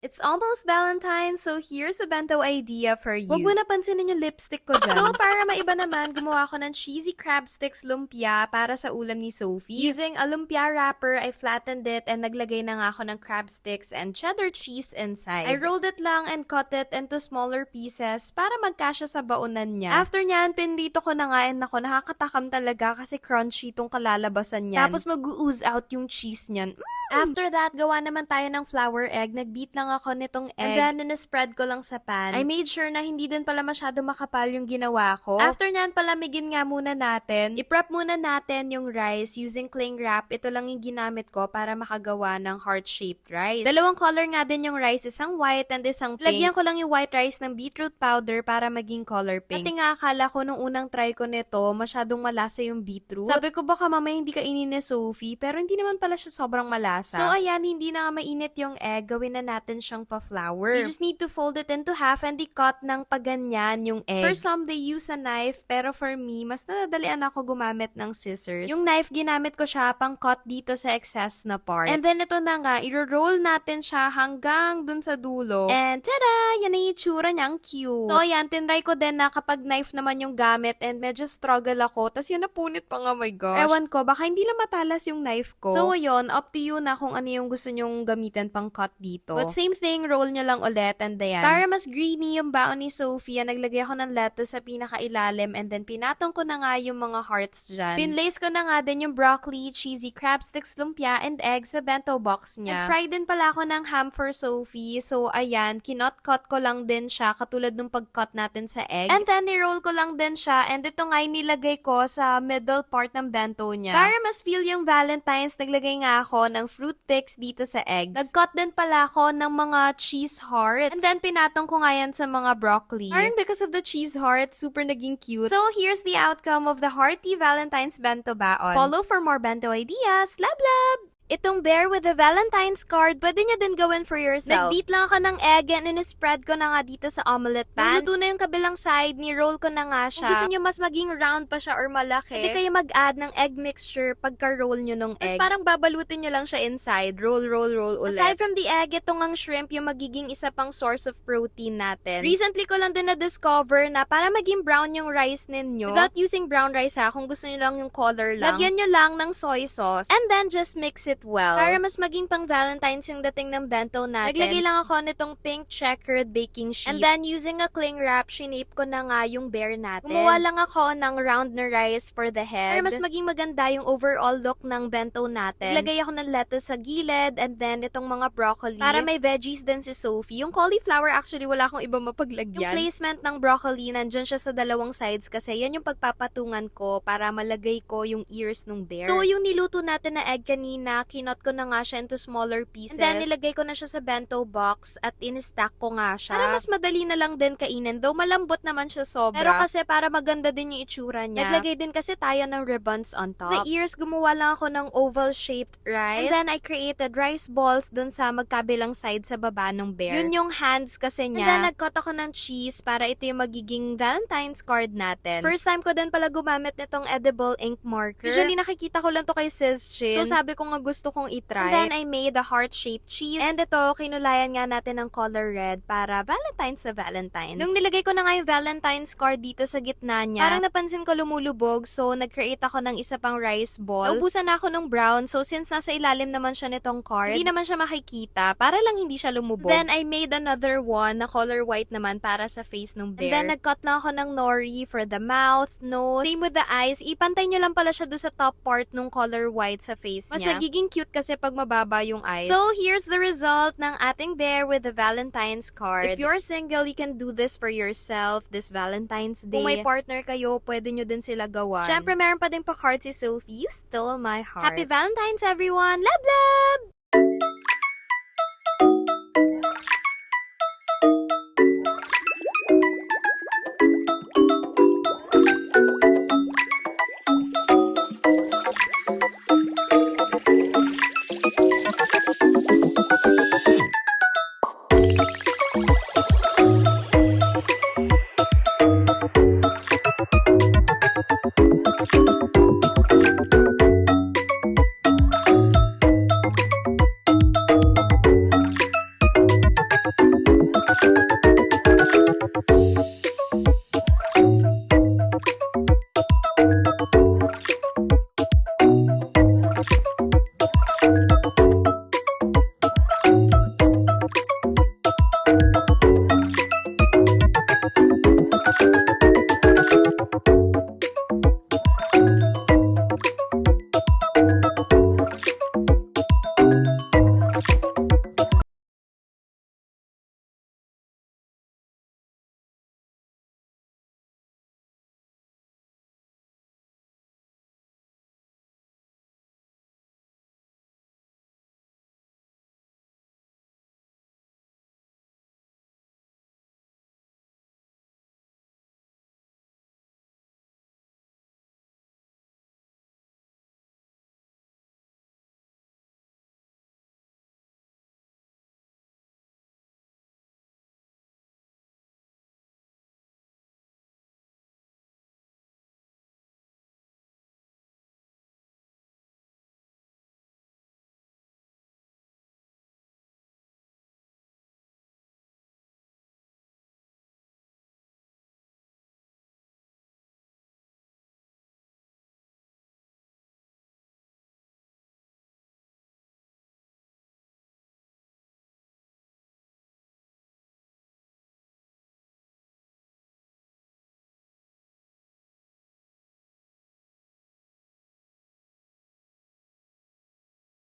It's almost Valentine's, so here's a bento idea for you. Huwag mo na pansinin yung lipstick ko dyan. So, para maiba naman, gumawa ako ng cheesy crab sticks lumpia para sa ulam ni Sophie. Using a lumpia wrapper, I flattened it and naglagay na nga ako ng crab sticks and cheddar cheese inside. I rolled it lang and cut it into smaller pieces para magkasya sa baonan niya. After nyan, pinrito ko na nga and ako, nakakatakam talaga kasi crunchy tong kalalabasan niyan. Tapos mag-ooze out yung cheese niyan. After that, gawa naman tayo ng flour egg. Nag-beat lang ako nitong egg. And then, spread ko lang sa pan. I made sure na hindi din pala masyado makapal yung ginawa ko. After nyan, palamigin nga muna natin. I-prep muna natin yung rice using cling wrap. Ito lang yung ginamit ko para makagawa ng heart-shaped rice. Dalawang color nga din yung rice. Isang white and isang pink. Lagyan ko lang yung white rice ng beetroot powder para maging color pink. Dati nga akala ko nung unang try ko nito, masyadong malasa yung beetroot. Sabi ko baka mamaya hindi kainin ni Sophie, pero hindi naman pala siya sobrang malasa. So, ayan, hindi na nga mainit yung egg. Gawin na natin siyang pa-flour. You just need to fold it into half and i-cut ng paganyan yung egg. For some, they use a knife, pero for me, mas nadadalian ako gumamit ng scissors. Yung knife, ginamit ko siya pang-cut dito sa excess na part. And then, ito na nga, i-roll natin siya hanggang dun sa dulo. And, tada! Yan na yung itsura niya. Ang cute. So, ayan, tinry ko din na kapag knife naman yung gamit and medyo struggle ako. Tapos, yan napunit pa nga, my gosh. Ewan ko, baka hindi lang matalas yung knife ko. So, ayun, up to you na kung ano yung gusto nyong gamitin pang cut dito. But same thing, roll nyo lang ulit and ayan. Para mas greeny yung baon ni Sophia, naglagay ako ng lettuce sa pinakailalim and then pinatong ko na nga yung mga hearts dyan. Pinlace ko na nga din yung broccoli, cheesy crab sticks, lumpia, and egg sa bento box niya. Nag-fry din pala ako ng ham for Sophie. So, ayan, kinot-cut ko lang din siya katulad nung pag-cut natin sa egg. And then, ni-roll ko lang din siya and ito nga nilagay ko sa middle part ng bento niya. Para mas feel yung Valentine's, naglagay nga ako ng fruit picks dito sa eggs. Nag-cut din pala ako ng mga cheese hearts. And then, pinatong ko nga yan sa mga broccoli. Parang because of the cheese hearts, super naging cute. So, here's the outcome of the hearty Valentine's bento baon. Follow for more bento ideas. Love, love! Itong bear with the Valentine's card, pwede nyo din gawin for yourself. Nag-beat lang ako ng egg and in-spread ko na nga dito sa omelette pan. Nagluto na yung kabilang side, ni-roll ko na nga siya. Kung gusto nyo mas maging round pa siya or malaki, pwede kayo mag-add ng egg mixture pagka-roll nyo ng egg. Tapos parang babalutin nyo lang siya inside. Roll, roll, roll ulit. Aside from the egg, itong ang shrimp yung magiging isa pang source of protein natin. Recently ko lang din na-discover na para maging brown yung rice ninyo, without using brown rice ha, kung gusto nyo lang yung color lang, lagyan nyo lang ng soy sauce. And then just mix it well. Para mas maging pang Valentine's yung dating ng bento natin, naglagay lang ako nitong pink checkered baking sheet. And then, using a cling wrap, shinape ko na nga yung bear natin. Gumawa lang ako ng round na rice for the head. Para mas maging maganda yung overall look ng bento natin. Naglagay ako ng lettuce sa gilid and then itong mga broccoli. Para may veggies din si Sophie. Yung cauliflower, actually, wala akong iba mapaglagyan. Yung placement ng broccoli, nandyan siya sa dalawang sides kasi yan yung pagpapatungan ko para malagay ko yung ears ng bear. So, yung niluto natin na egg kanina, kinot ko na nga siya into smaller pieces. And then, nilagay ko na siya sa bento box at in-stack ko nga siya. Para mas madali na lang din kainin. Though malambot naman siya sobra. Pero kasi para maganda din yung itsura niya. Naglagay din kasi tayo ng ribbons on top. The ears, gumawa lang ako ng oval-shaped rice. And then, I created rice balls dun sa magkabilang side sa baba ng bear. Yun yung hands kasi niya. And then, nag-cut ako ng cheese para ito yung magiging Valentine's card natin. First time ko din pala gumamit nitong edible ink marker. Usually, nakikita ko lang to kay Sis Chin. So, sabi ko nga gusto kong i-try. And then, I made a heart-shaped cheese. And ito, kinulayan nga natin ng color red para Valentine's sa Valentine's. Nung nilagay ko na nga yung Valentine's card dito sa gitna niya, parang napansin ko lumulubog. So, nag-create ako ng isa pang rice ball. Naubusan na ako ng brown. So, since nasa ilalim naman siya nitong card, hindi naman siya makikita para lang hindi siya lumubog. Then, I made another one na color white naman para sa face ng bear. And then, nag-cut lang ako ng nori for the mouth, nose. Same with the eyes. Ipantay nyo lang pala siya doon sa top part ng color white sa face niya. Mas nagiging cute kasi pag mababa yung eyes. So, here's the result ng ating bear with the Valentine's card. If you're single, you can do this for yourself this Valentine's Day. Kung may partner kayo, pwede nyo din sila gawan. Syempre, meron pa din pa card si Sophie. You stole my heart. Happy Valentine's, everyone! Love, love!